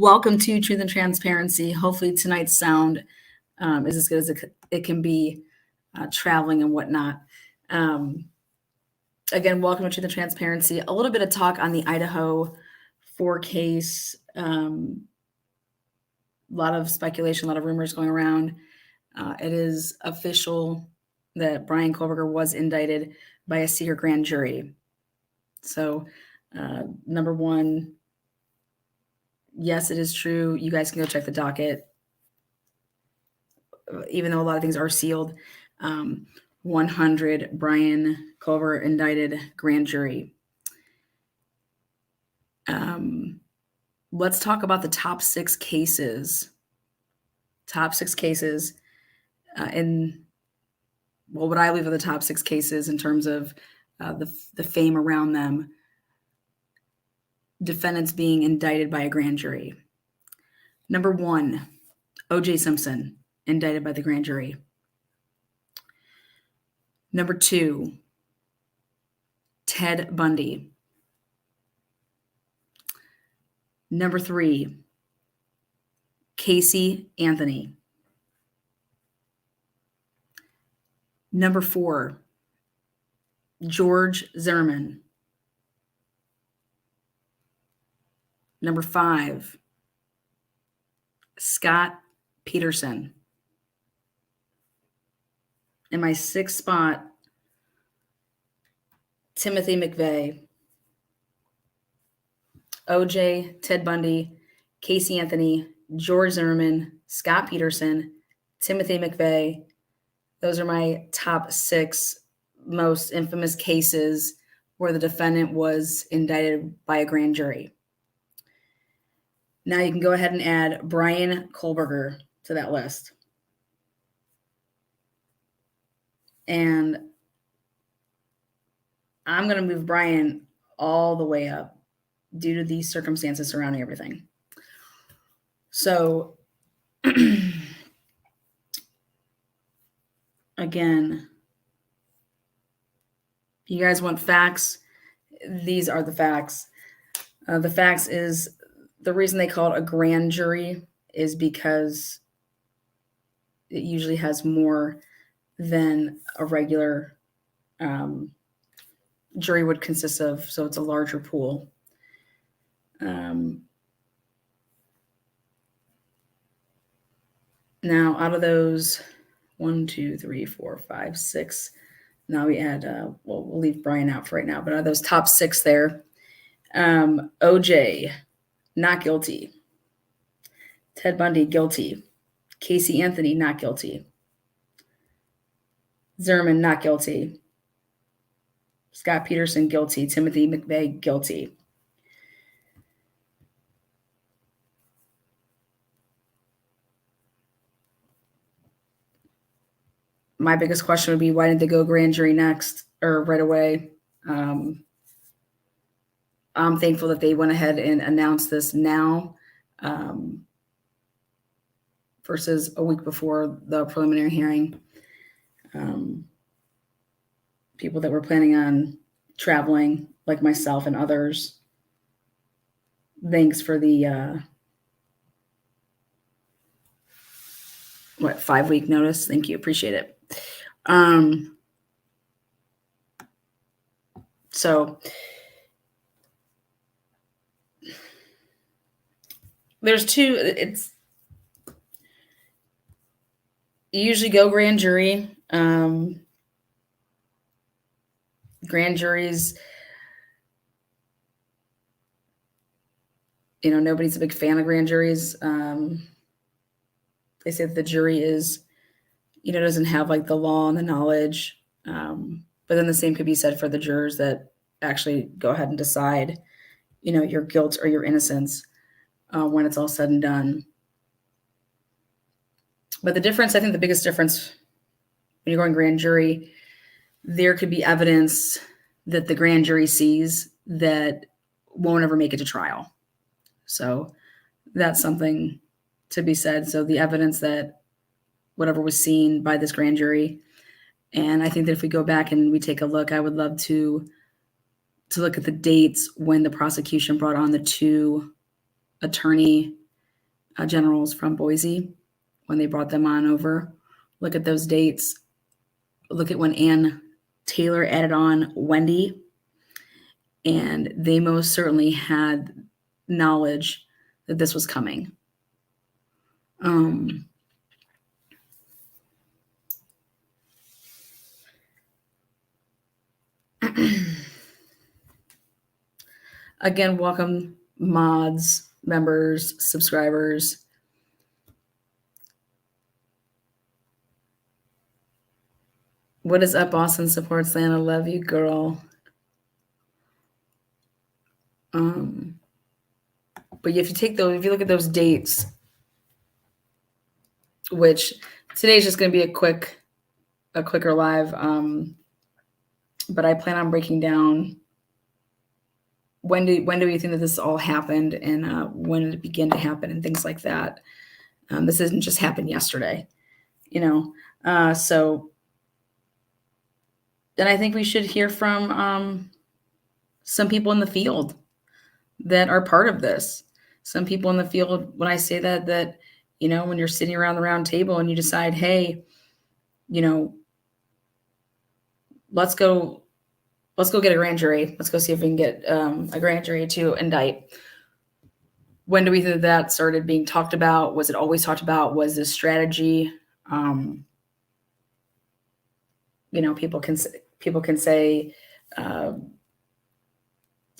Welcome to Truth and Transparency. Hopefully tonight's sound is as good as it can be, traveling and whatnot. Again, welcome to Truth and Transparency. A little bit of talk on the Idaho4 case. A lot of speculation, a lot of rumors going around. It is official that Bryan Kohberger was indicted by a secret grand jury. So, number one, yes, it is true. You guys can go check the docket. Even though a lot of things are sealed, 100 Bryan Kohberger indicted grand jury. Let's talk about the top six cases. What I believe are the top six cases in terms of the fame around them. Defendants being indicted by a grand jury. Number one, O.J. Simpson, indicted by the grand jury. Number two, Ted Bundy. Number three, Casey Anthony. Number four, George Zimmerman. Number five, Scott Peterson. In my sixth spot, Timothy McVeigh. OJ, Ted Bundy, Casey Anthony, George Zimmerman, Scott Peterson, Timothy McVeigh. Those are my top six most infamous cases where the defendant was indicted by a grand jury. Now you can go ahead and add Bryan Kohberger to that list. And I'm going to move Bryan all the way up due to these circumstances surrounding everything. So, again, you guys want facts? These are the facts. The facts is the reason they call it a grand jury is because it usually has more than a regular jury would consist of, so it's a larger pool. Now, out of those 1, 2, 3, 4, 5, 6, now we add, we'll leave Bryan out for right now, but out of those top six there, OJ, not guilty. Ted Bundy, guilty. Casey Anthony, not guilty. Zimmerman, not guilty. Scott Peterson, guilty. Timothy McVeigh, guilty. My biggest question would be, why didn't they go grand jury next or right away? I'm thankful that they went ahead and announced this now versus a week before the preliminary hearing. People that were planning on traveling, like myself and others, thanks for the 5-week notice. Thank you. Appreciate it. So there's two. It's you usually go grand jury. Grand juries, nobody's a big fan of grand juries. They say that the jury is, doesn't have like the law and the knowledge. But then the same could be said for the jurors that actually go ahead and decide, your guilt or your innocence when it's all said and done. But the difference, I think the biggest difference when you're going grand jury, there could be evidence that the grand jury sees that won't ever make it to trial. So that's something to be said. So the evidence that whatever was seen by this grand jury, and I think that if we go back and we take a look, I would love to look at the dates when the prosecution brought on the two attorney generals from Boise when they brought them on over. Look at those dates. Look at when Ann Taylor added on Wendy, and they most certainly had knowledge that this was coming. Again, welcome mods, members, subscribers. What is up, Austin supports Lana? Love you, girl. But if you look at those dates, which today's just going to be a quicker live, but I plan on breaking down when do we think that this all happened, and when did it begin to happen, and things like that. This didn't just happen yesterday, so then I think we should hear from some people in the field that are part of this. Some people in the field, when I say that when you're sitting around the round table and you decide, hey, let's go get a grand jury. Let's go see if we can get a grand jury to indict. When do we think that started being talked about? Was it always talked about? Was this strategy? People can say Ann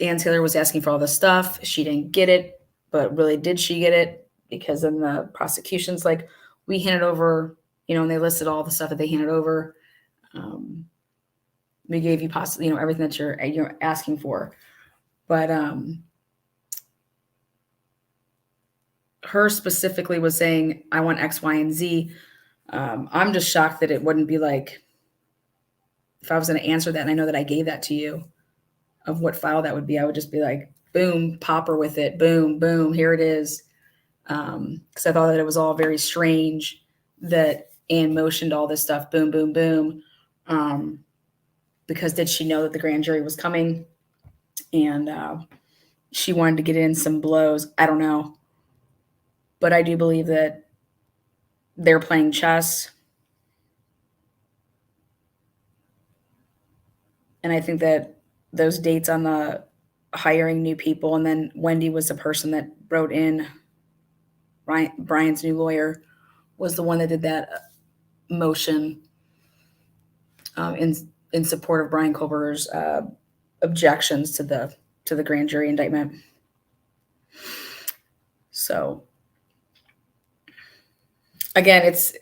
Taylor was asking for all this stuff. She didn't get it, but really, did she get it? Because then the prosecution's like, we handed over, and they listed all the stuff that they handed over. We gave you possibly, everything that you're asking for. But her specifically was saying, I want X, Y, and Z. I'm just shocked that it wouldn't be like, if I was going to answer that and I know that I gave that to you, of what file that would be, I would just be like, boom, pop her with it. Boom, boom, here it is. Because I thought that it was all very strange that Ann motioned all this stuff. Boom, boom, boom. Because did she know that the grand jury was coming? And she wanted to get in some blows. I don't know. But I do believe that they're playing chess. And I think that those dates on the hiring new people, and then Wendy was the person that wrote in Bryan's new lawyer, was the one that did that motion in support of Bryan Kohberger's objections to the grand jury indictment. So again, it's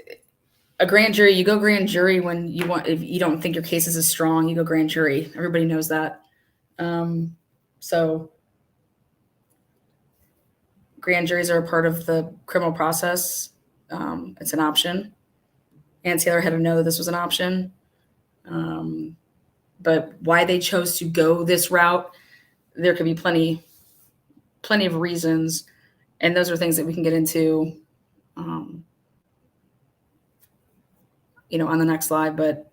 a grand jury. You go grand jury when you want. If you don't think your case is as strong, you go grand jury. Everybody knows that. So grand juries are a part of the criminal process. It's an option. Ann Taylor had to know that this was an option. But why they chose to go this route, there could be plenty of reasons. And those are things that we can get into, on the next slide. But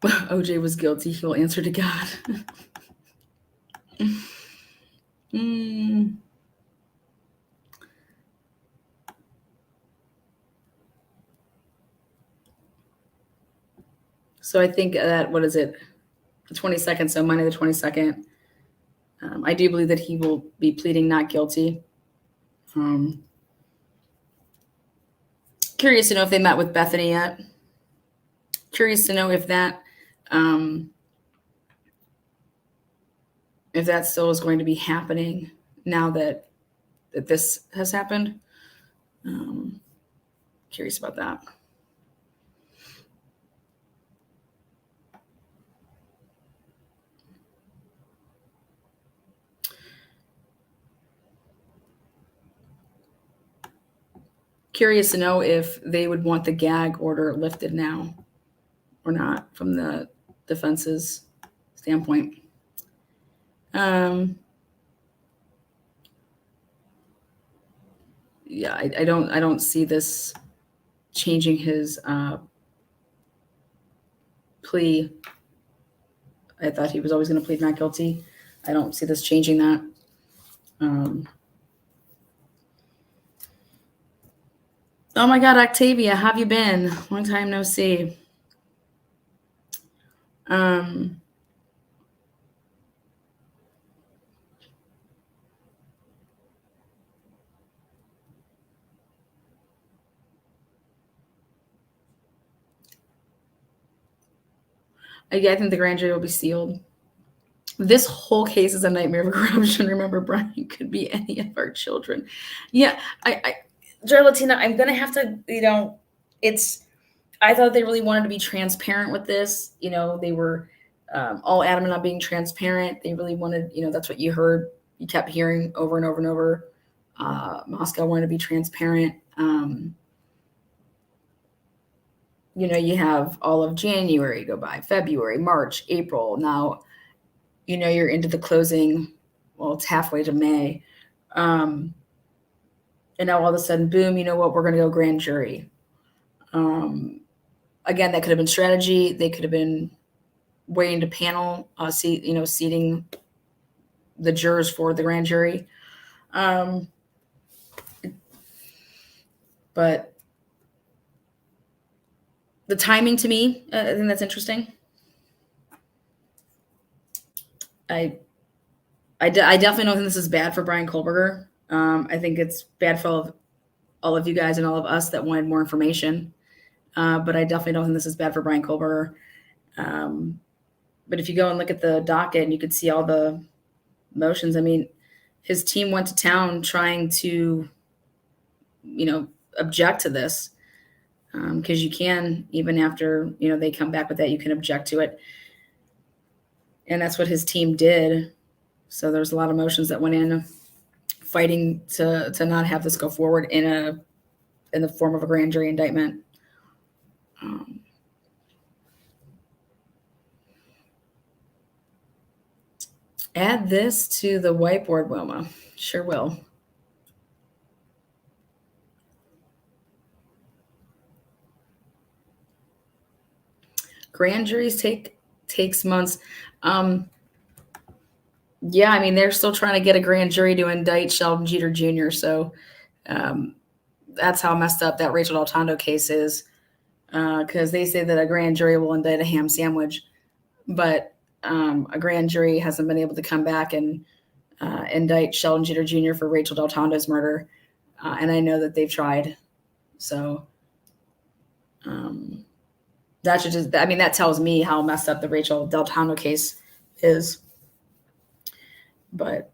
OJ was guilty. He will answer to God. So I think that, what is it? The 22nd. So Monday the 22nd. I do believe that he will be pleading not guilty. Curious to know if they met with Bethany yet. Curious to know if that still is going to be happening now that this has happened. Curious about that. Curious to know if they would want the gag order lifted now or not from the defense's standpoint. Yeah, I don't see this changing his plea I thought he was always going to plead not guilty. I don't see this changing that. Oh my God, Octavia, how have you been? Long time no see. Yeah, I think the grand jury will be sealed. This whole case is a nightmare of corruption. Remember, Bryan could be any of our children. Yeah, Latina, I'm gonna have to, I thought they really wanted to be transparent with this. They were all adamant on being transparent. They really wanted, that's what you heard. You kept hearing over and over and over. Moscow wanted to be transparent. You have all of January go by, February, March, April. Now, you're into the closing. Well, it's halfway to May. And now all of a sudden, boom, you know what? We're going to go grand jury. Again, that could have been strategy. They could have been waiting to panel, seating the jurors for the grand jury. But the timing, to me, I think that's interesting. I definitely don't think this is bad for Bryan Kohberger. I think it's bad for all of you guys and all of us that wanted more information. But I definitely don't think this is bad for Bryan Kohberger. But if you go and look at the docket and you could see all the motions, I mean, his team went to town trying to, object to this. Because you can, even after, they come back with that, you can object to it. And that's what his team did. So there's a lot of motions that went in fighting to not have this go forward in the form of a grand jury indictment. Add this to the whiteboard, Wilma. Sure will. Grand juries takes months. Yeah, I mean, they're still trying to get a grand jury to indict Sheldon Jeter Jr. So that's how messed up that Rachel Deltondo case is. Because they say that a grand jury will indict a ham sandwich, but a grand jury hasn't been able to come back and indict Sheldon Jeter Jr. for Rachel Deltondo's murder. And I know that they've tried. So that tells me how messed up the Rachel Deltondo case is. But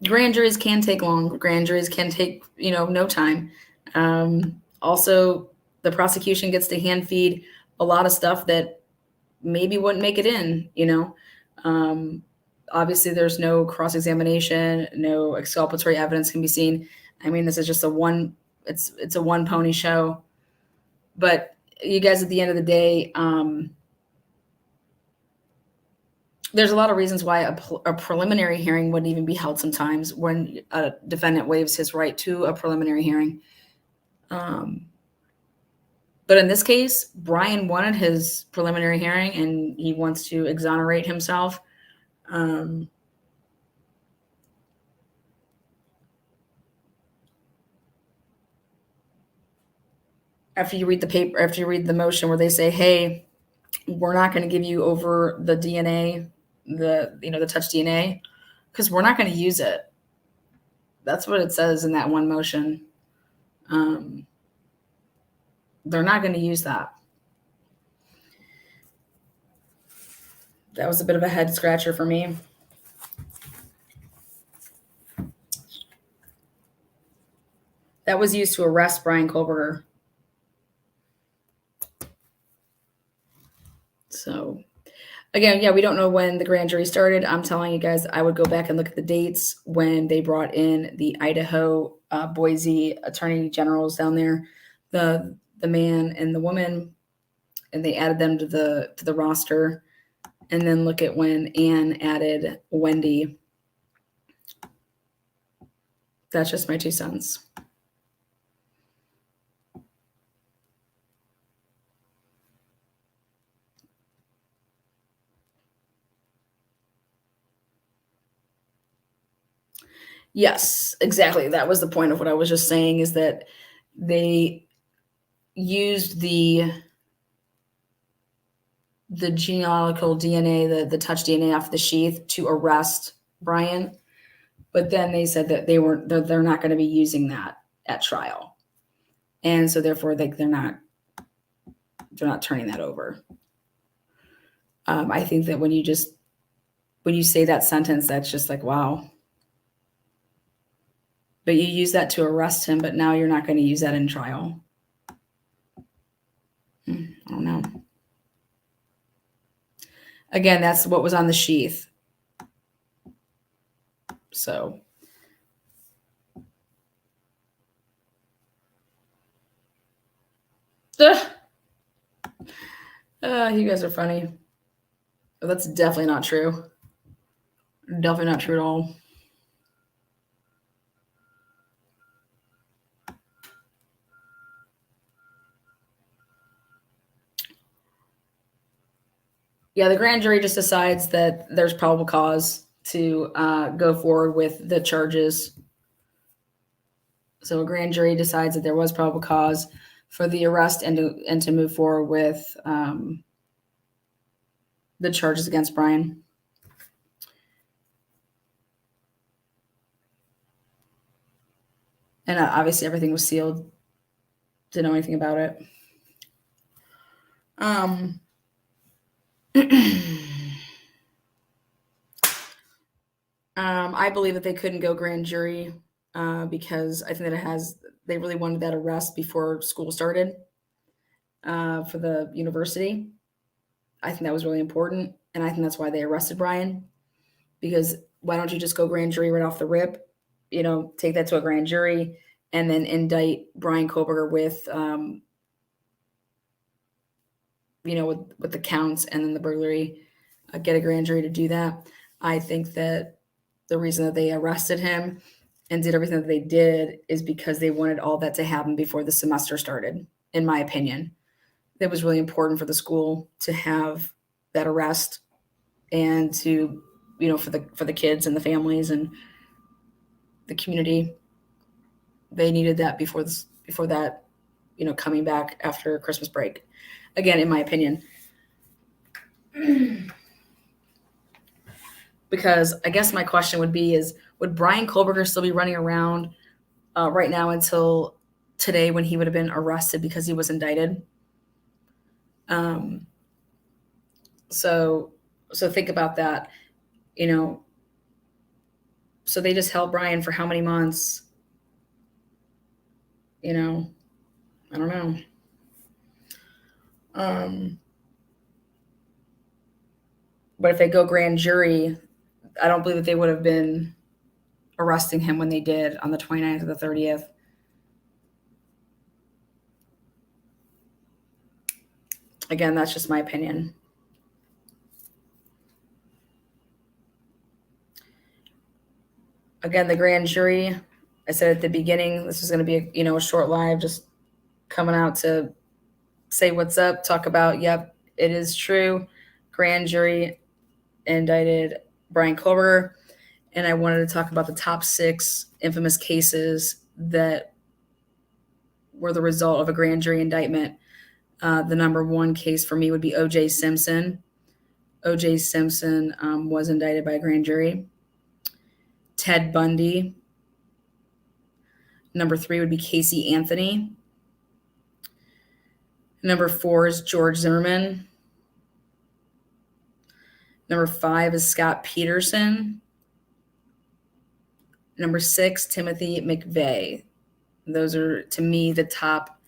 grand juries can take long. Grand juries can take, no time. Also, the prosecution gets to hand feed a lot of stuff that maybe wouldn't make it in, Obviously, there's no cross-examination, no exculpatory evidence can be seen. I mean, this is just it's a one pony show. But you guys, at the end of the day, there's a lot of reasons why a preliminary hearing wouldn't even be held sometimes when a defendant waives his right to a preliminary hearing. But in this case, Bryan wanted his preliminary hearing and he wants to exonerate himself. After you read the motion where they say, hey, we're not going to give you over the DNA, the touch DNA, because we're not going to use it. That's what it says in that one motion. They're not going to use that. That was a bit of a head scratcher for me. That was used to arrest Bryan Kohberger. So, again, yeah, we don't know when the grand jury started. I'm telling you guys, I would go back and look at the dates when they brought in the Idaho, Boise attorney generals down there, the man and the woman, and they added them to the roster. And then look at when Ann added Wendy. That's just my 2 cents. Yes, exactly. That was the point of what I was just saying, is that they used the genealogical DNA, the touch DNA off the sheath to arrest Bryan. But then they said that they're not going to be using that at trial. And so therefore they're not turning that over. I think that when you say that sentence, that's just like, wow. But you use that to arrest him, but now you're not going to use that in trial. I don't know. Again, that's what was on the sheath. So. You guys are funny. But that's definitely not true. Definitely not true at all. Yeah, the grand jury just decides that there's probable cause to go forward with the charges. So a grand jury decides that there was probable cause for the arrest and to move forward with the charges against Bryan. And obviously everything was sealed. Didn't know anything about it. I believe that they couldn't go grand jury because I think that they really wanted that arrest before school started for the university. I think that was really important. And I think that's why they arrested Bryan, because why don't you just go grand jury right off the rip? Take that to a grand jury and then indict Bryan Kohberger with, with the counts and then the burglary, get a grand jury to do that. I think that the reason that they arrested him and did everything that they did is because they wanted all that to happen before the semester started, in my opinion. It was really important for the school to have that arrest and to, for the kids and the families and the community. They needed that before that, coming back after Christmas break. Again, in my opinion. Because I guess my question would be would Bryan Kohberger still be running around right now until today when he would have been arrested because he was indicted? So think about that, so they just held Bryan for how many months? I don't know. But if they go grand jury, I don't believe that they would have been arresting him when they did on the 29th or the 30th. Again, that's just my opinion. Again, the grand jury, I said at the beginning, this was going to be a short live, just coming out to say what's up, talk about, yep, it is true. Grand jury indicted Bryan Kohberger. And I wanted to talk about the top 6 infamous cases that were the result of a grand jury indictment. The number 1 case for me would be O.J. Simpson. O.J. Simpson was indicted by a grand jury. Ted Bundy. Number 3 would be Casey Anthony. Number 4 is George Zimmerman. Number 5 is Scott Peterson. Number 6, Timothy McVeigh. Those are, to me, the top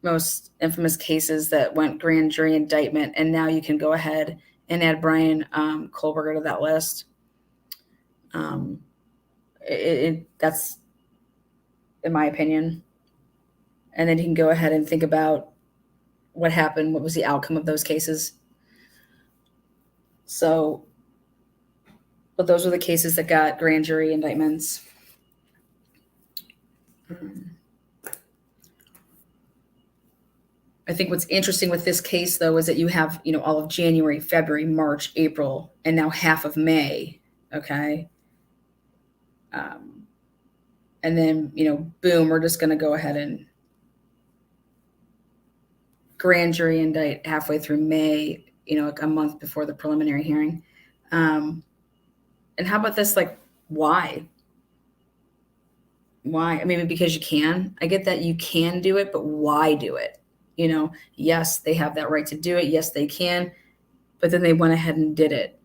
most infamous cases that went grand jury indictment. And now you can go ahead and add Bryan Kohberger to that list. That's, in my opinion. And then you can go ahead and think about what happened, what was the outcome of those cases. So, but those were the cases that got grand jury indictments. I think what's interesting with this case, though, is that you have, all of January, February, March, April, and now half of May. Okay. And then, boom, we're just going to go ahead and grand jury indict halfway through May, like a month before the preliminary hearing. And how about this? Like, why? Why? I mean, because you can. I get that you can do it, but why do it? Yes, they have that right to do it. Yes, they can. But then they went ahead and did it.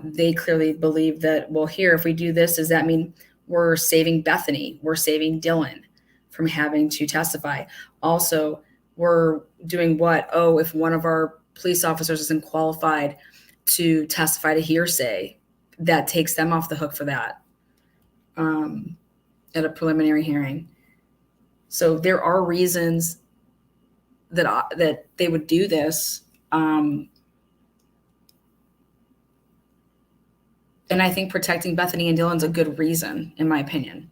They clearly believe that, well, here, if we do this, does that mean we're saving Bethany? We're saving Dylan from having to testify. Also, we're doing what? Oh, if one of our police officers isn't qualified to testify to hearsay, that takes them off the hook for that at a preliminary hearing. So there are reasons that they would do this. And I think protecting Bethany and Dylan's a good reason, in my opinion.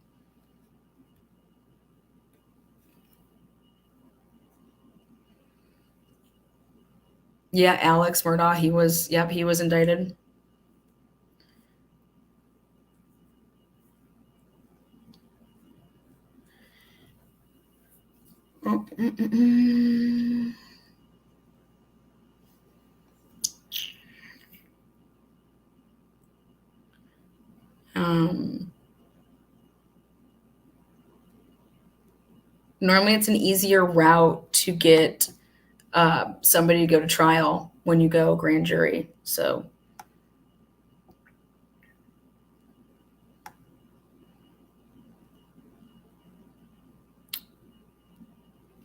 Yeah, Alex Murdaugh, he was indicted. Normally it's an easier route to get somebody to go to trial when you go grand jury. So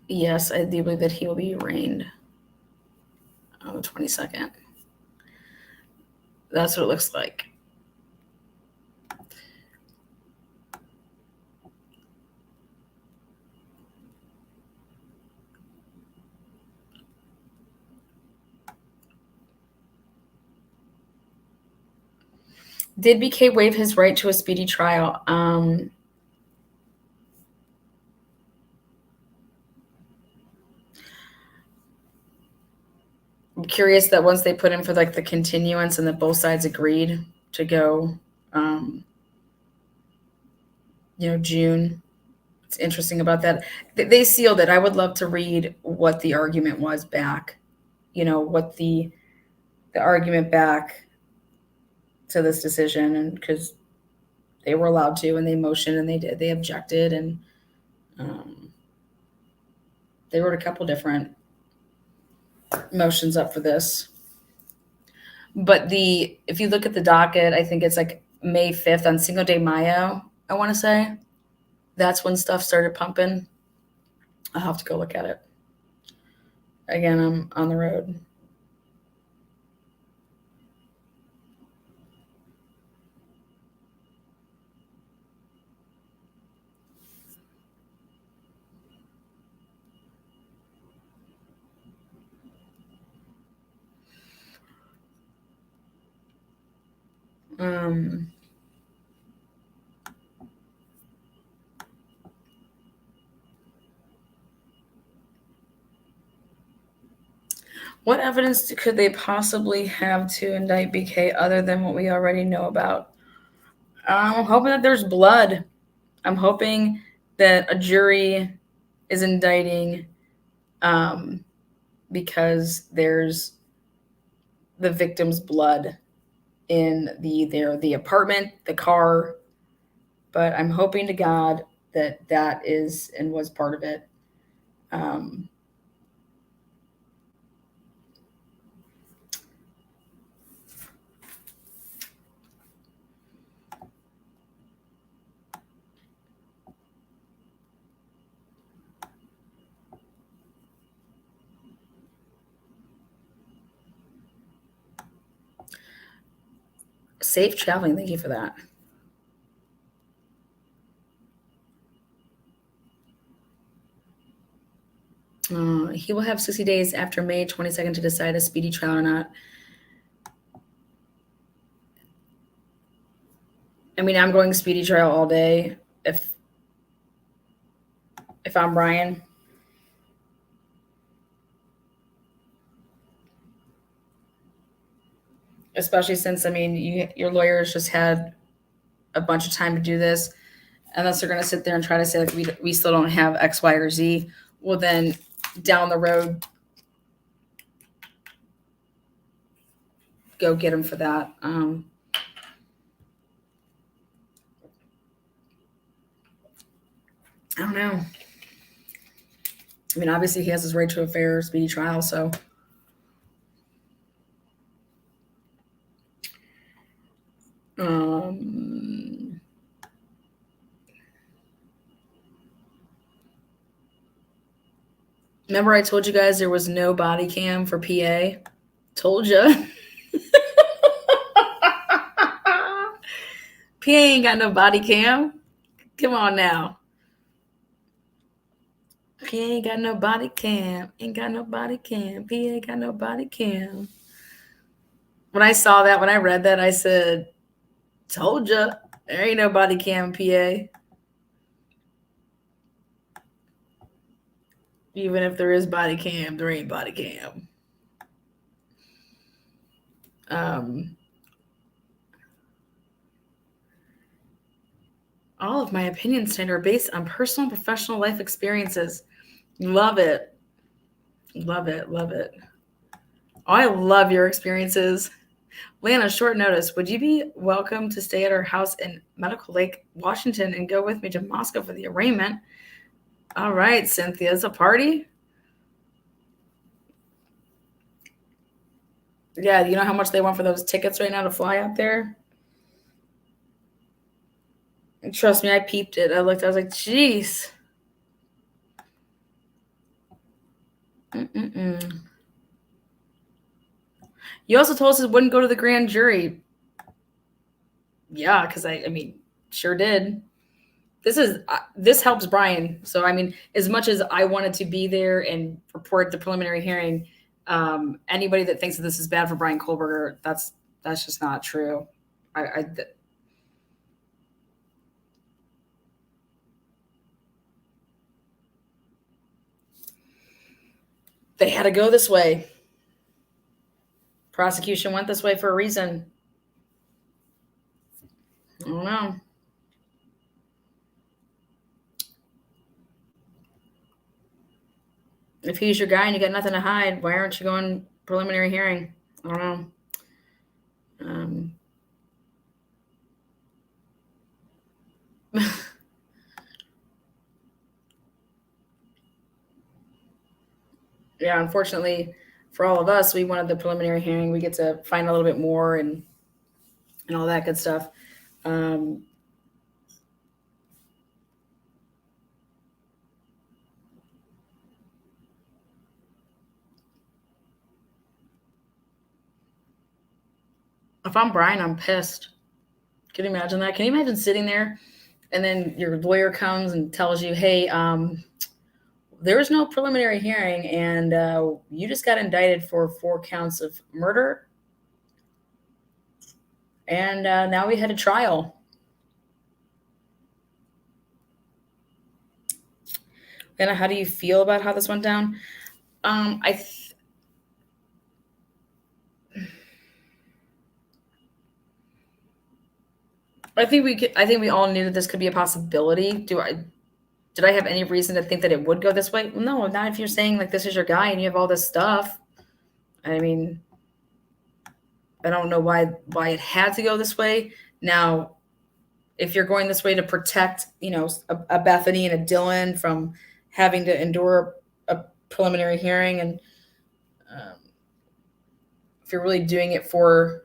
yes, I do believe that he will be arraigned on the 22nd. That's what it looks like. Did BK waive his right to a speedy trial? I'm curious that once they put in for like the continuance and that both sides agreed to go, June. It's interesting about that. They sealed it. I would love to read what the argument was back, what the argument back to this decision, and because they were allowed to, and they motioned, and they objected, and they wrote a couple different motions up for this. But if you look at the docket, I think it's like May 5th on Cinco de Mayo, I want to say. That's when stuff started pumping. I'll have to go look at it. Again, I'm on the road. What evidence could they possibly have to indict BK other than what we already know about? I'm hoping that there's blood. I'm hoping that a jury is indicting because there's the victim's blood in the apartment, the car. But I'm hoping to God that is and was part of it. Safe traveling. Thank you for that. He will have 60 days after May 22nd to decide a speedy trial or not. I mean, I'm going speedy trial all day. If if I'm Bryan. Especially since, I mean, your lawyers just had a bunch of time to do this. Unless they're going to sit there and try to say, like, we still don't have X, Y, or Z. Well, then down the road, go get them for that. I don't know. I mean, obviously, he has his right to a fair, speedy trial, so. Remember I told you guys there was no body cam for PA? Told you. PA ain't got no body cam. Come on now. PA ain't got no body cam. Ain't got no body cam. PA ain't got no body cam. When I saw that, when I read that, I said, told you. There ain't no body cam, PA. Even if there is body cam, there ain't body cam. All of my opinions tonight are based on personal and professional life experiences. Love it. Love it. Love it. Oh, I love your experiences. Lana, short notice. Would you be welcome to stay at our house in Medical Lake, Washington, and go with me to Moscow for the arraignment? All right, Cynthia. It's a party? Yeah, you know how much they want for those tickets right now to fly out there? And trust me, I peeped it. I looked, I was like, jeez. You also told us it wouldn't go to the grand jury. Yeah, because I mean, sure did. This helps Bryan. So I mean, as much as I wanted to be there and report the preliminary hearing, anybody that thinks that this is bad for Bryan Kohberger, that's just not true. They had to go this way. Prosecution went this way for a reason. I don't know. If he's your guy and you got nothing to hide, why aren't you going preliminary hearing? I don't know. Yeah, unfortunately for all of us, we wanted the preliminary hearing. We get to find a little bit more and all that good stuff. If I'm Bryan, I'm pissed. Can you imagine that? Can you imagine sitting there and then your lawyer comes and tells you, hey, there was no preliminary hearing and you just got indicted for 4 counts of murder. And now we had a trial. Anna, how do you feel about how this went down? I think we all knew that this could be a possibility. Did I have any reason to think that it would go this way? No, not if you're saying like this is your guy and you have all this stuff. I mean, I don't know why it had to go this way. Now, if you're going this way to protect, a Bethany and a Dylan from having to endure a preliminary hearing, and if you're really doing it for,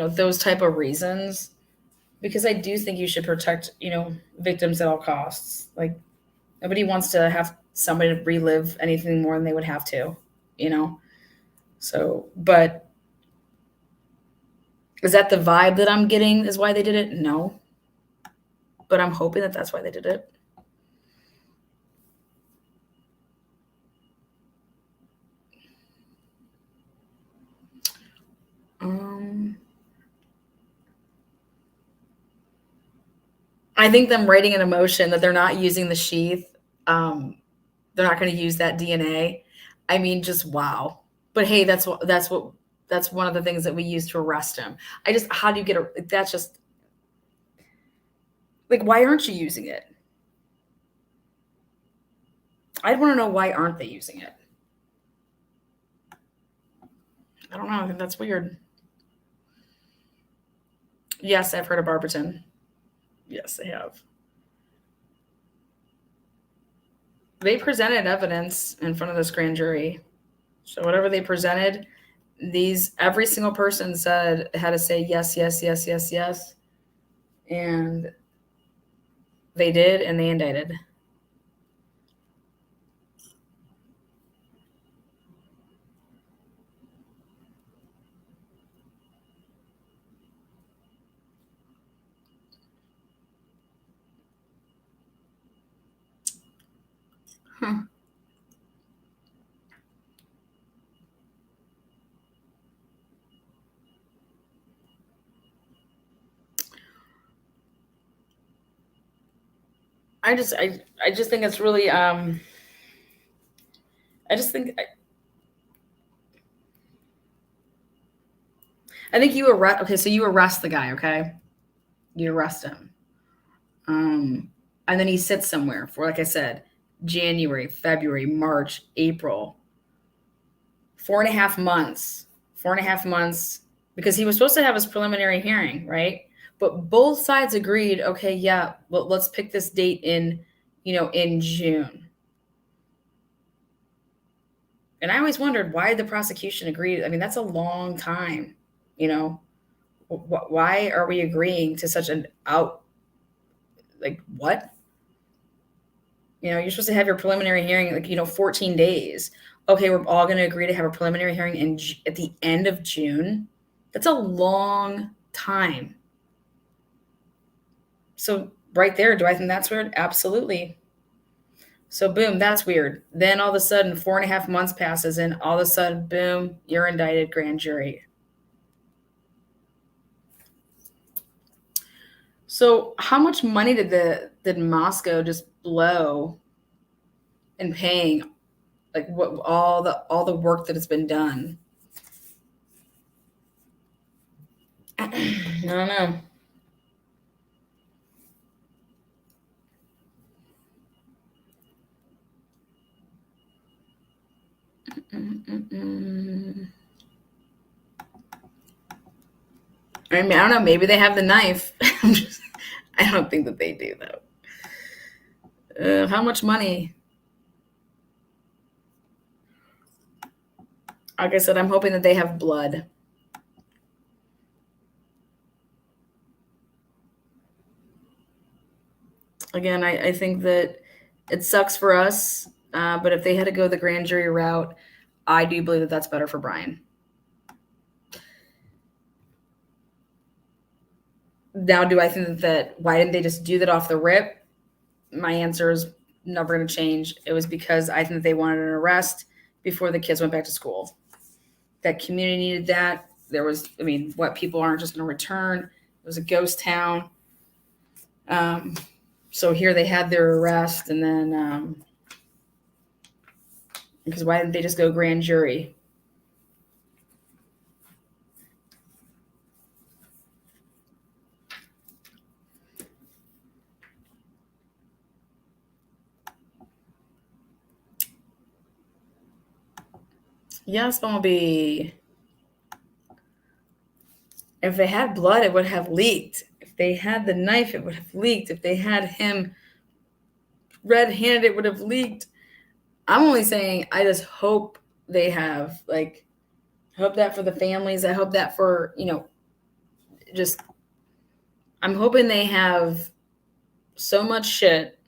those type of reasons, because I do think you should protect, victims at all costs. Like, nobody wants to have somebody to relive anything more than they would have to, So, but is that the vibe that I'm getting is why they did it? No. But I'm hoping that that's why they did it. I think them writing an emotion that they're not using the sheath, they're not going to use that DNA. I mean, just wow. But hey, that's one of the things that we use to arrest him. How do you get that's just like, why aren't you using it? I'd want to know, why aren't they using it? I don't know. I think that's weird. Yes, I've heard of Barberton. Yes, I have. They presented evidence in front of this grand jury. So whatever they presented, every single person had to say yes, yes, yes, yes, yes. And they did, and they indicted. Huh. I just think it's really I just think I think you arrest. Okay, so you arrest the guy. Okay, you arrest him, and then he sits somewhere for, like I said, January, February, March, April, 4.5 months. 4.5 months, because he was supposed to have his preliminary hearing, right? But both sides agreed. Okay, yeah, well, let's pick this date in June. And I always wondered why the prosecution agreed. I mean, that's a long time. Why are we agreeing to such an like, what? You're supposed to have your preliminary hearing, 14 days. Okay, we're all going to agree to have a preliminary hearing at the end of June. That's a long time. So right there, do I think that's weird? Absolutely. So boom, that's weird. Then all of a sudden, 4.5 months passes, and all of a sudden, boom, you're indicted, grand jury. So how much money did Moscow just blow in paying, like, what all the work that has been done? I don't know. I mean, I don't know. Maybe they have the knife. I don't think that they do, though. How much money? Like I said, I'm hoping that they have blood. Again, I think that it sucks for us, but if they had to go the grand jury route, I do believe that that's better for Bryan. Now, do I think that why didn't they just do that off the rip? My answer is never going to change. It was because I think they wanted an arrest before the kids went back to school. That community needed that. What, people aren't just going to return. It was a ghost town. So here they had their arrest, and then because why didn't they just go grand jury? Yes, Bumblebee. If they had blood, it would have leaked. If they had the knife, it would have leaked. If they had him red-handed, it would have leaked. I'm only saying, I just hope they have, hope that for the families. I hope that for, just, I'm hoping they have so much shit,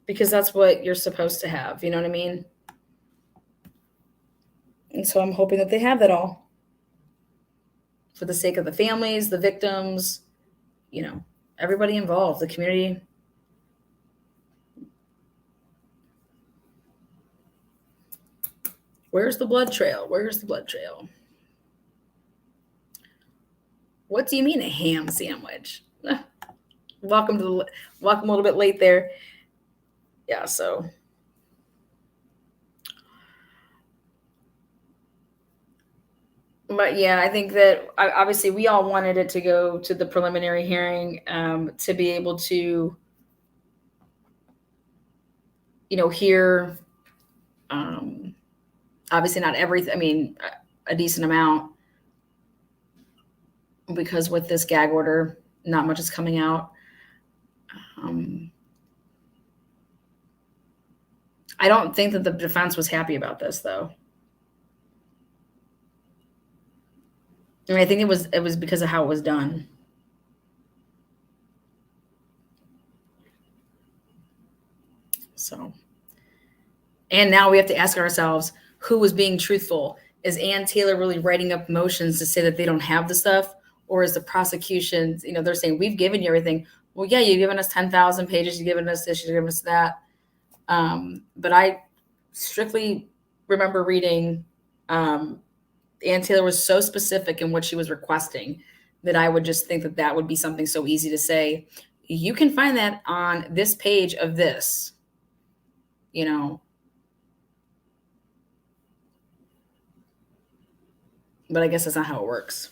because that's what you're supposed to have. You know what I mean? And so I'm hoping that they have that all for the sake of the families, the victims, everybody involved, the community. Where's the blood trail? Where's the blood trail? What do you mean a ham sandwich? Welcome a little bit late there. Yeah, so. But yeah, I think that obviously we all wanted it to go to the preliminary hearing to be able to, hear, obviously not everything. I mean, a decent amount, because with this gag order, not much is coming out. I don't think that the defense was happy about this, though. I mean, I think it was because of how it was done. So, and now we have to ask ourselves, who was being truthful? Is Ann Taylor really writing up motions to say that they don't have the stuff? Or is the prosecution, they're saying, we've given you everything. Well, yeah, you've given us 10,000 pages. You've given us this, you've given us that. But I strictly remember reading Ann Taylor was so specific in what she was requesting that I would just think that that would be something so easy to say. You can find that on this page of this, But I guess that's not how it works.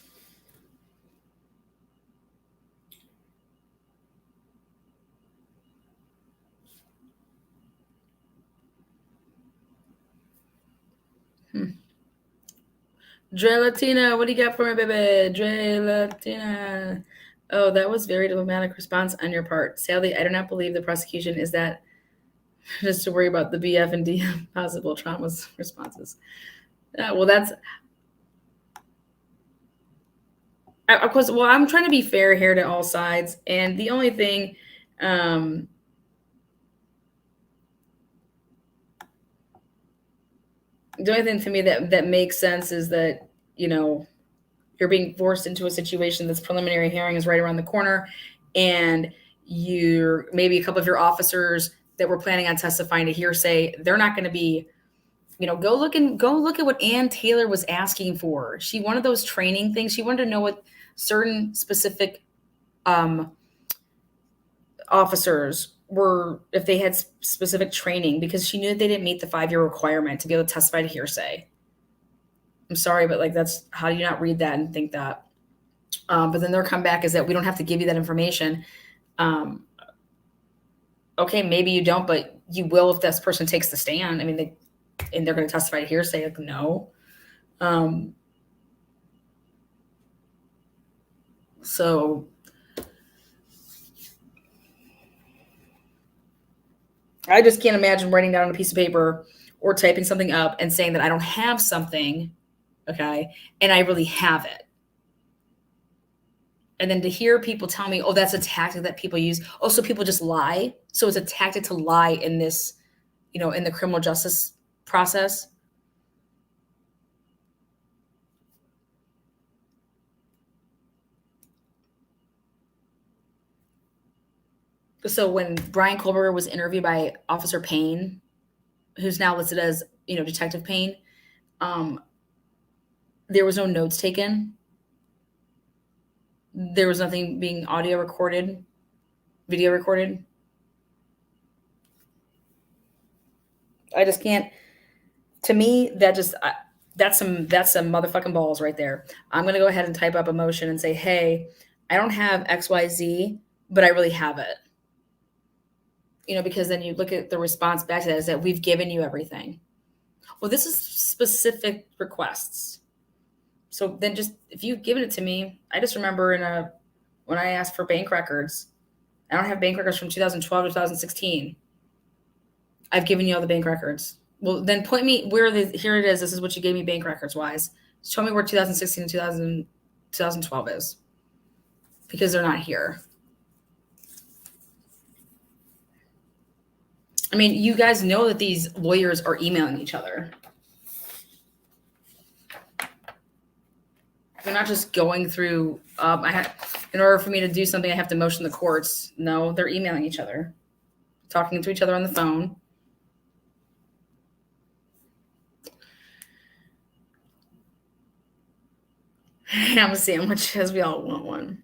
Dre Latina, what do you got for me, baby? Dre Latina. Oh, that was very diplomatic response on your part. Sadly, I do not believe the prosecution is that just to worry about the BF and DM possible traumas responses. Well, that's of course. Well, I'm trying to be fair here to all sides, and the only thing, the only thing to me that makes sense is that you're being forced into a situation. This preliminary hearing is right around the corner, and you're maybe a couple of your officers that were planning on testifying to hearsay, they're not going to be, go look at what Ann Taylor was asking for. She wanted those training things. She wanted to know what certain specific officers were, if they had specific training, because she knew that they didn't meet the 5-year requirement to be able to testify to hearsay. I'm sorry, but that's, how do you not read that and think that? But then their comeback is that we don't have to give you that information. Okay, maybe you don't, but you will if this person takes the stand. I mean, they're going to testify to hearsay. No. So I just can't imagine writing down on a piece of paper or typing something up and saying that I don't have something, okay, and I really have it. And then to hear people tell me, oh, that's a tactic that people use. Oh, so people just lie. So it's a tactic to lie in this, in the criminal justice process. So when Bryan Kohberger was interviewed by Officer Payne, who's now listed as, Detective Payne, there was no notes taken. There was nothing being audio recorded, video recorded. I just can't. To me, that's some motherfucking balls right there. I'm going to go ahead and type up a motion and say, hey, I don't have XYZ, but I really have it. Because then you look at the response back to that is that we've given you everything. Well, this is specific requests. So then just, if you've given it to me, I just remember when I asked for bank records, I don't have bank records from 2012 to 2016. I've given you all the bank records. Well, then point me where here it is. This is what you gave me bank records wise. Show me where 2016 and 2012 is, because they're not here. I mean, you guys know that these lawyers are emailing each other. They're not just going through, in order for me to do something, I have to motion the courts. No, they're emailing each other, talking to each other on the phone. Ham sandwich, as we all want one.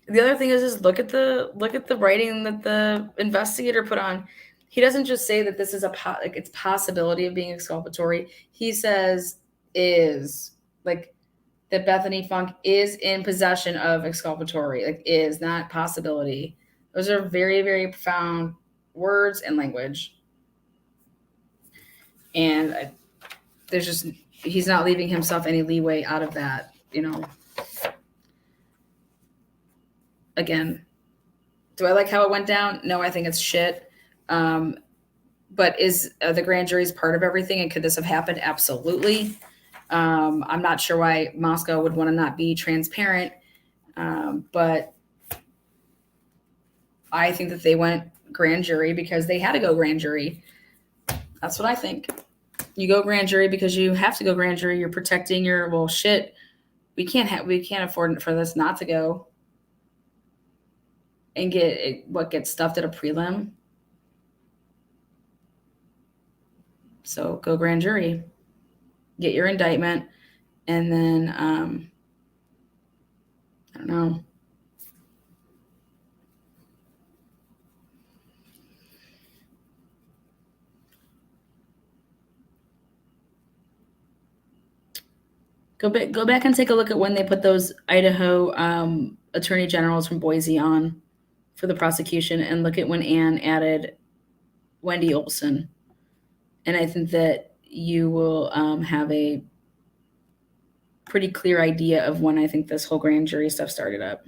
The other thing is just look at the writing that the investigator put on. He doesn't just say that this is like it's possibility of being exculpatory. He says is like that Bethany Funk is in possession of exculpatory, like is not possibility. Those are very, very profound words and language. And there's just, he's not leaving himself any leeway out of that, you know. Again, do I like how it went down? No, I think it's shit. But is the grand jury's part of everything? And could this have happened? Absolutely. I'm not sure why Moscow would want to not be transparent. But I think that they went grand jury because they had to go grand jury. That's what I think. You go grand jury because you have to go grand jury. You're protecting your, well, shit. We can't afford for this not to go and gets stuffed at a prelim. So go grand jury, get your indictment, and then I don't know. Go back and take a look at when they put those Idaho attorney generals from Boise on for the prosecution, and look at when Ann added Wendy Olson. And I think that you will have a pretty clear idea of when I think this whole grand jury stuff started up.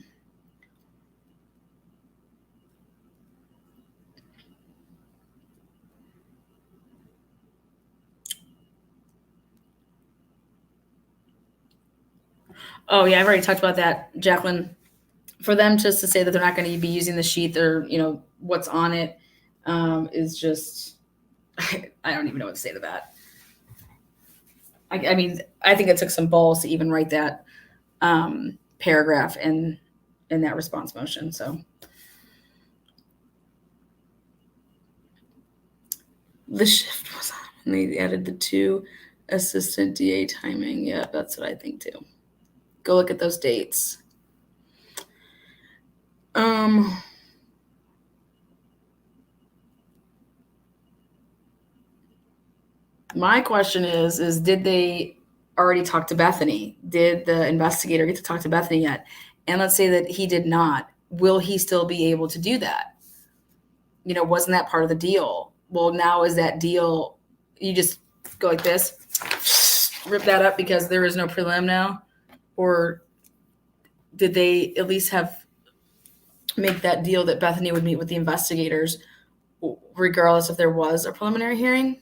Oh yeah, I've already talked about that, Jacqueline. For them just to say that they're not going to be using the sheet, or what's on it, is just I don't even know what to say to that. I mean, I think it took some balls to even write that paragraph in that response motion. So the shift was on, and they added the 2 assistant DA timing. Yeah, that's what I think too. Go look at those dates. My question is did they already talk to Bethany? Did the investigator get to talk to Bethany yet? And let's say that he did not. Will he still be able to do that? Wasn't that part of the deal? Well, now is that deal, you just go like this, rip that up because there is no prelim now? Or did they at least make that deal that Bethany would meet with the investigators regardless if there was a preliminary hearing?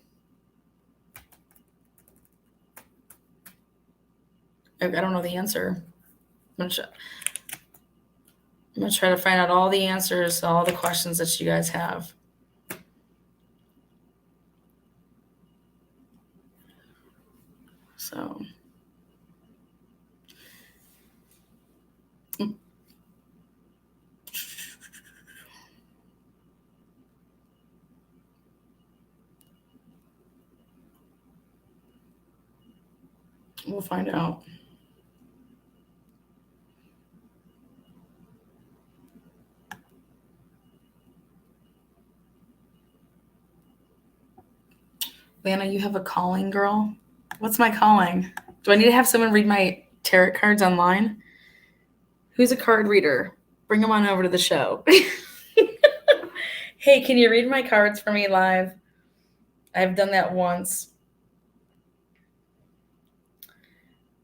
I don't know the answer. I'm going to try to find out all the answers to all the questions that you guys have. So we'll find out. Lana, you have a calling, girl? What's my calling? Do I need to have someone read my tarot cards online? Who's a card reader? Bring them on over to the show. Hey, can you read my cards for me live? I've done that once.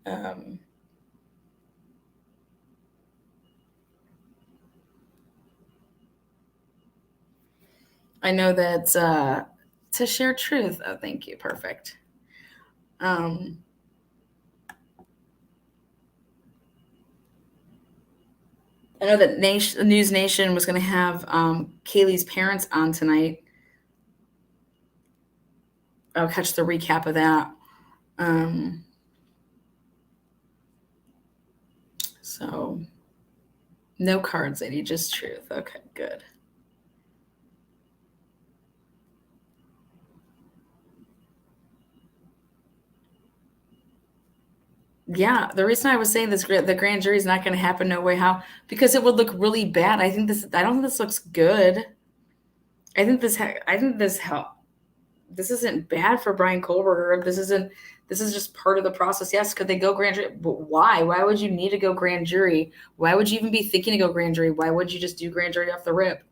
I know that to share truth. Oh, thank you. Perfect. I know that News Nation was going to have Kaylee's parents on tonight. I'll catch the recap of that. So no cards, lady, just truth. Okay, good. Yeah, the reason I was saying this, the grand jury is not going to happen, no way, how, because it would look really bad. I don't think this looks good. I think this isn't bad for Bryan Kohberger. This is just part of the process. Yes, could they go grand jury? But why? Why would you need to go grand jury? Why would you even be thinking to go grand jury? Why would you just do grand jury off the rip?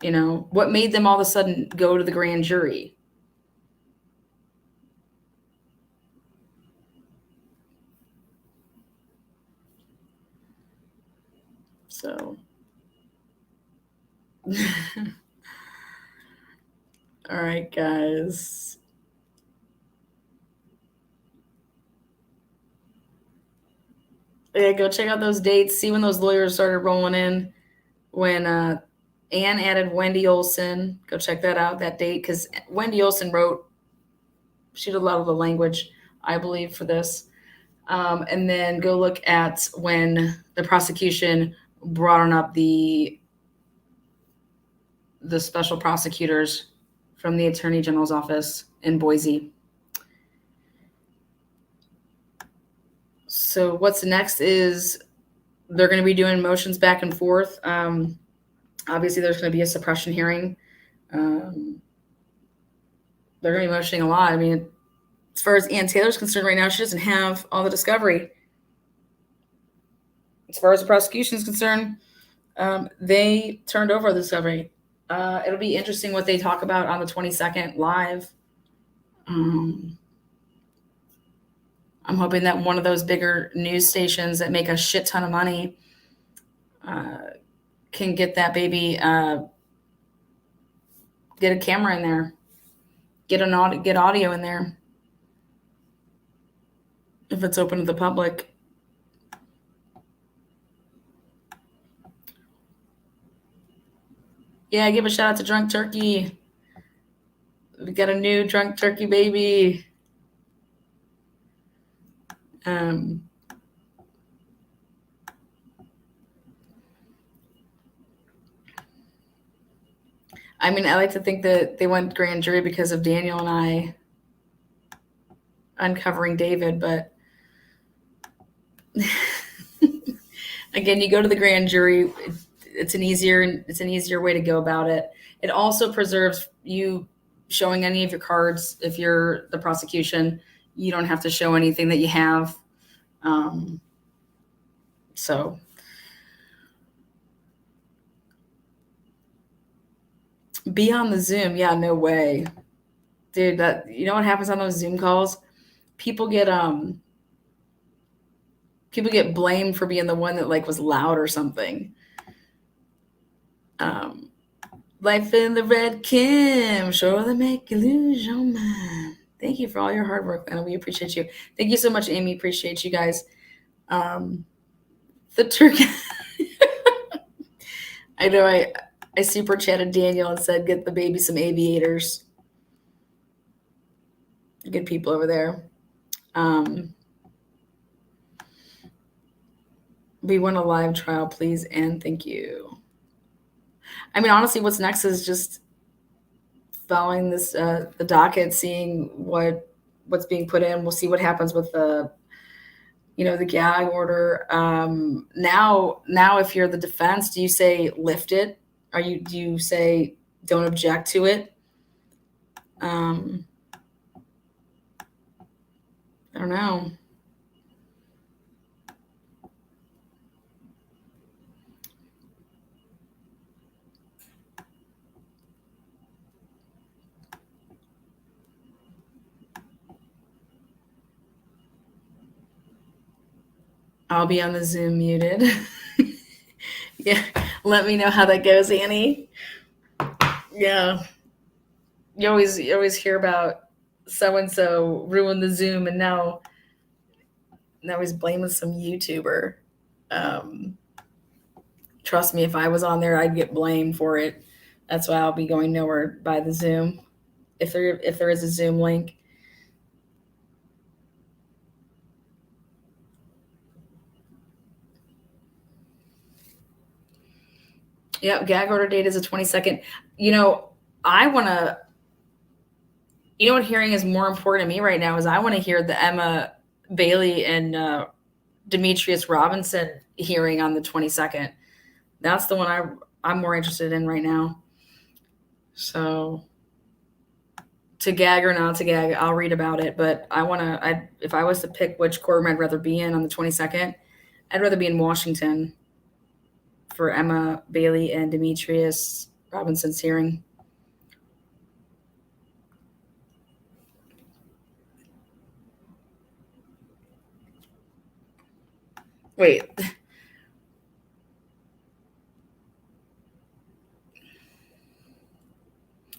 You know, what made them all of a sudden go to the grand jury? So, all right, guys. Yeah, go check out those dates. See when those lawyers started rolling in. When Anne added Wendy Olson, go check that out, that date, because Wendy Olson she did a lot of the language, I believe, for this. And then go look at when the prosecution brought on up the special prosecutors from the Attorney General's office in Boise. So what's next is they're going to be doing motions back and forth. Obviously, there's going to be a suppression hearing. They're going to be motioning a lot. I mean, as far as Ann Taylor's concerned right now, she doesn't have all the discovery. As far as the prosecution is concerned, they turned over the discovery. It'll be interesting what they talk about on the 22nd live. I'm hoping that one of those bigger news stations that make a shit ton of money can get that baby, get a camera in there, get audio in there if it's open to the public. Yeah, give a shout out to Drunk Turkey. We got a new Drunk Turkey baby. I mean, I like to think that they went grand jury because of Daniel and I uncovering David, but again, you go to the grand jury. It's an easier way to go about it. It also preserves you showing any of your cards. If you're the prosecution, you don't have to show anything that you have. So be on the Zoom. Yeah, no way. Dude, that, you know what happens on those Zoom calls? People get blamed for being the one that like was loud or something. Life in the Red Kim, sure to make you lose your mind. Thank you for all your hard work, and we appreciate you. Thank you so much, Amy. Appreciate you guys. The turkey. I know I super chatted Daniel and said, get the baby some aviators. Good people over there. We want a live trial, please, and thank you. I mean, honestly, what's next is just following this the docket, seeing what's being put in. We'll see what happens with the gag order. Now, if you're the defense, do you say lift it? Do you say don't object to it? I don't know. I'll be on the Zoom muted. Yeah, let me know how that goes, Annie. Yeah, you always hear about so and so ruined the Zoom, and now he's blaming some YouTuber. Trust me, if I was on there, I'd get blamed for it. That's why I'll be going nowhere by the Zoom. If there is a Zoom link. Yeah, gag order date is the 22nd. I want to. You know what hearing is more important to me right now is I want to hear the Emma Bailey and Demetrius Robinson hearing on the 22nd. That's the one I'm more interested in right now. So to gag or not to gag, I'll read about it. But if I was to pick which courtroom I'd rather be in on the 22nd, I'd rather be in Washington for Emma Bailey and Demetrius Robinson's hearing. Wait.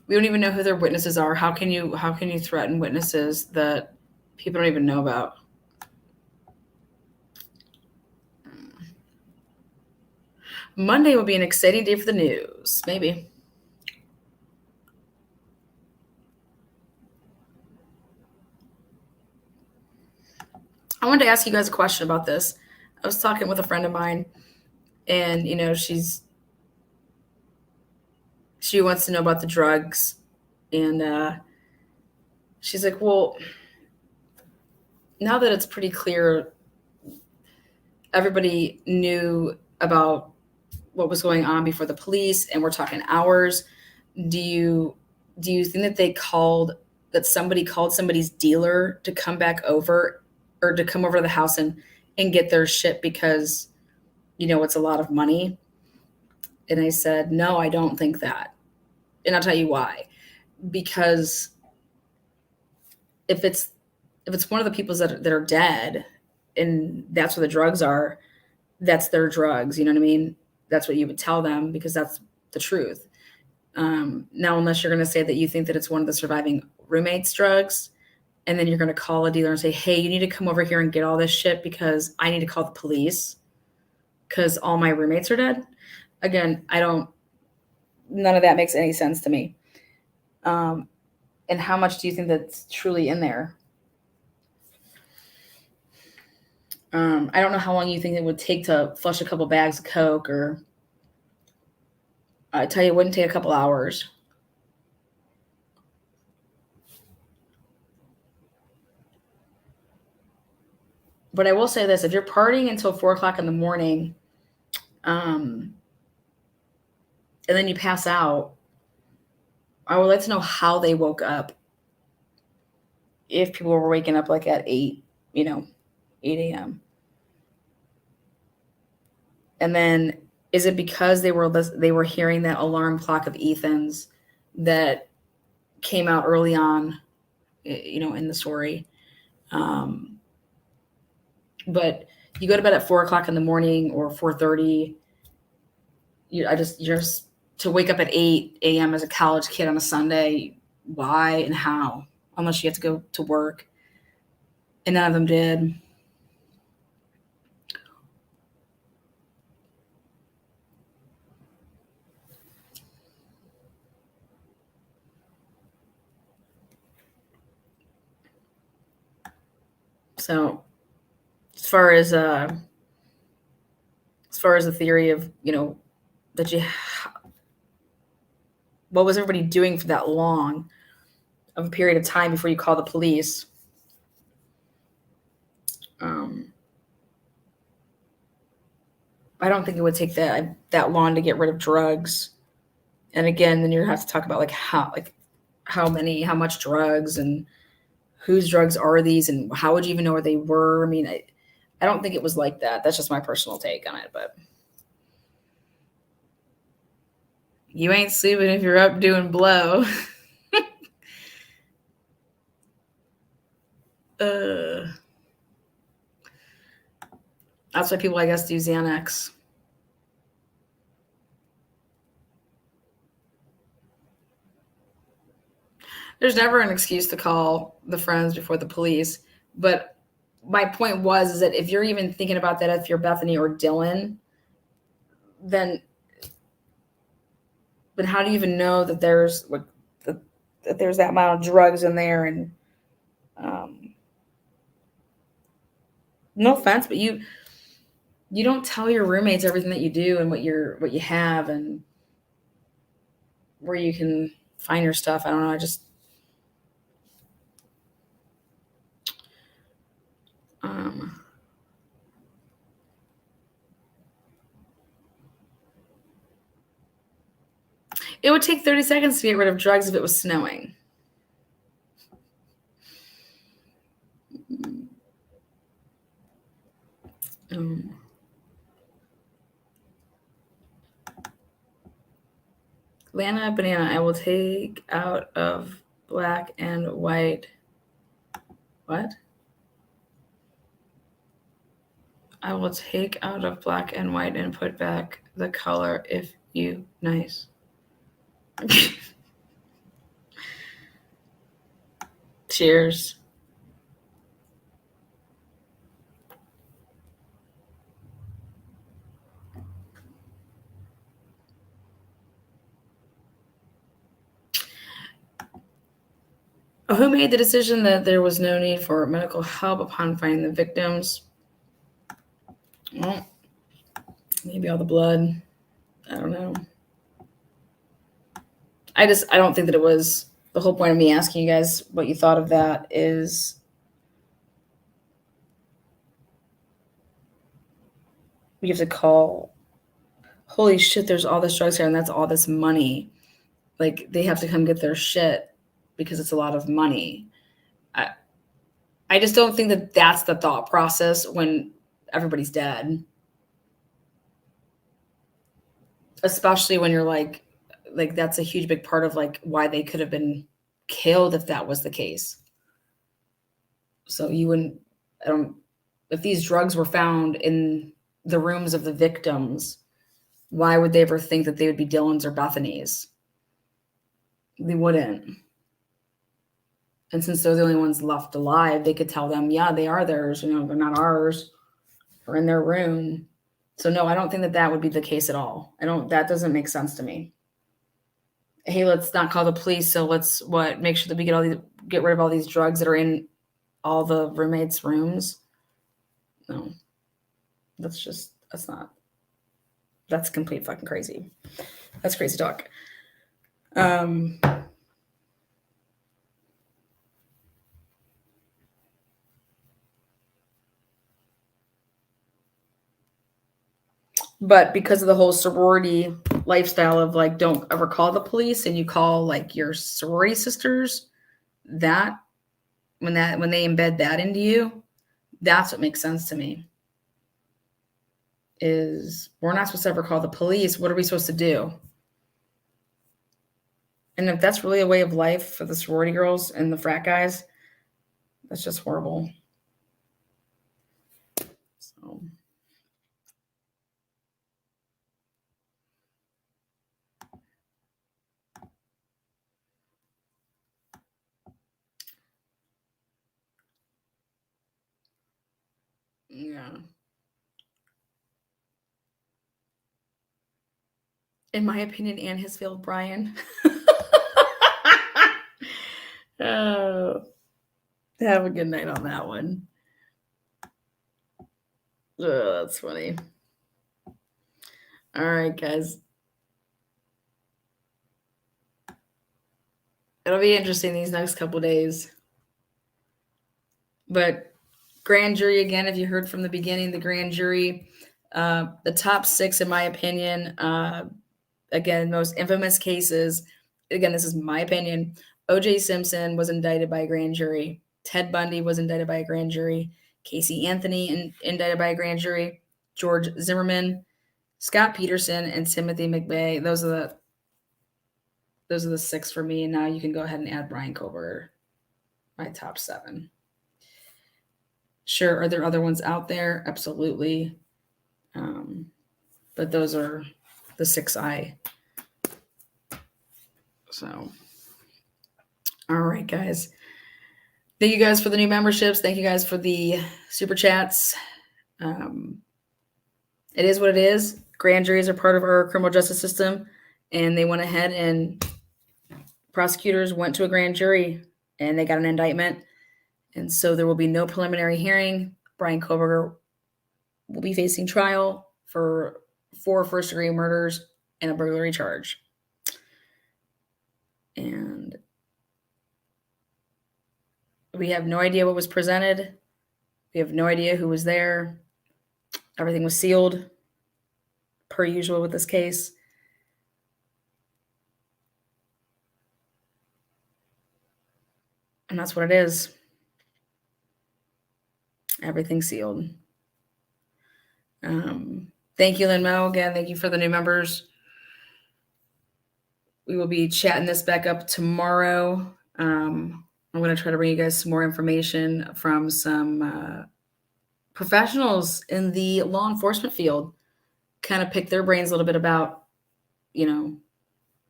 We don't even know who their witnesses are. How can you threaten witnesses that people don't even know about? Monday will be an exciting day for the news. Maybe. I wanted to ask you guys a question about this. I was talking with a friend of mine, and she wants to know about the drugs, and she's like, well, now that it's pretty clear everybody knew about what was going on before the police, and we're talking hours, do you think that somebody called somebody's dealer to come back over, or to come over to the house and get their shit because it's a lot of money? And I said, no, I don't think that. And I'll tell you why. Because if it's one of the people that are dead and that's where the drugs are, that's their drugs. You know what I mean? That's what you would tell them, because that's the truth. Now, unless you're going to say that you think that it's one of the surviving roommates' drugs, and then you're going to call a dealer and say, hey, you need to come over here and get all this shit because I need to call the police because all my roommates are dead. Again, none of that makes any sense to me. And how much do you think that's truly in there? I don't know how long you think it would take to flush a couple bags of Coke, or I tell you, it wouldn't take a couple hours. But I will say this: if you're partying until 4:00 in the morning, and then you pass out, I would like to know how they woke up. If people were waking up like at 8 a.m. And then is it because they were hearing that alarm clock of Ethan's that came out early on, in the story? But you go to bed at 4:00 in the morning or 4:30. Just to wake up at 8 a.m. as a college kid on a Sunday. Why and how? Unless you have to go to work, and none of them did. So, as far as the theory of that what was everybody doing for that long of a period of time before you call the police? I don't think it would take that long to get rid of drugs. And again, then you have to talk about how much drugs and whose drugs are these, and how would you even know where they were? I mean, I don't think it was like that. That's just my personal take on it. But you ain't sleeping if you're up doing blow. That's why people, I guess, do Xanax. There's never an excuse to call the friends before the police. But my point is that if you're even thinking about that, if you're Bethany or Dylan, then how do you even know that there's that amount of drugs in there? And no offense, but you don't tell your roommates everything that you do and what you have and where you can find your stuff. I don't know. It would take 30 seconds to get rid of drugs if it was snowing. Lana banana, I will take out of black and white. What? I will take out of black and white and put back the color if you nice. Cheers. Who made the decision that there was no need for medical help upon finding the victims? Well, maybe all the blood. I don't know. I don't think that it was. The whole point of me asking you guys what you thought of that is we have to call, holy shit, there's all this drugs here and that's all this money. Like, they have to come get their shit because it's a lot of money. I just don't think that that's the thought process when everybody's dead. Especially when you're like that's a huge big part of like why they could have been killed if that was the case. So you wouldn't, if these drugs were found in the rooms of the victims, why would they ever think that they would be Dylan's or Bethany's? They wouldn't. And since they're the only ones left alive, they could tell them, yeah, they are theirs. You know, they're not ours. We're in their room. So no, I don't think that that would be the case at all. That doesn't make sense to me. Hey, let's not call the police. So let's make sure that we get rid of all these drugs that are in all the roommates' rooms. No, that's complete fucking crazy. That's crazy talk. But because of the whole sorority lifestyle of like, don't ever call the police and you call like your sorority sisters, that when they embed that into you, that's what makes sense to me. Is we're not supposed to ever call the police. What are we supposed to do? And if that's really a way of life for the sorority girls and the frat guys, that's just horrible. So. Yeah. In my opinion, Anne has failed Bryan. Oh, have a good night on that one. Oh, that's funny. All right, guys. It'll be interesting these next couple days. But grand jury, again, if you heard from the beginning, the grand jury, the top 6, in my opinion, again, most infamous cases, again, this is my opinion. O.J. Simpson was indicted by a grand jury. Ted Bundy was indicted by a grand jury. Casey Anthony indicted by a grand jury. George Zimmerman, Scott Peterson, and Timothy McVeigh. Those are the 6 for me. And now you can go ahead and add Bryan Kohberger, my top 7. Sure, are there other ones out there? Absolutely. But those are the 6 So, all right, guys. Thank you guys for the new memberships. Thank you guys for the super chats. It is what it is. Grand juries are part of our criminal justice system, and they went ahead and prosecutors went to a grand jury and they got an indictment. And so there will be no preliminary hearing. Bryan Kohberger will be facing trial for 4 first-degree murders and a burglary charge. And we have no idea what was presented. We have no idea who was there. Everything was sealed, per usual with this case. And that's what it is. Everything's sealed. Thank you, Lynn Mo. Again, thank you for the new members. We will be chatting this back up tomorrow. I'm going to try to bring you guys some more information from some professionals in the law enforcement field, kind of pick their brains a little bit about,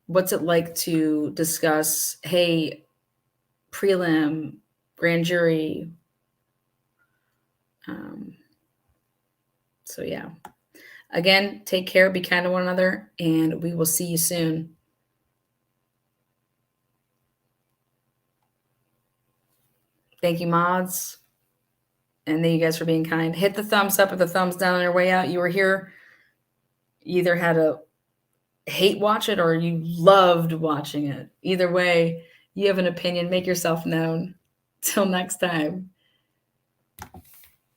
what's it like to discuss, hey, prelim, grand jury. So yeah, again, take care, be kind to one another, and we will see you soon. Thank you, mods. And thank you guys for being kind. Hit the thumbs up or the thumbs down on your way out. You were here. You either had to hate watch it or you loved watching it. Either way, you have an opinion. Make yourself known. Till next time.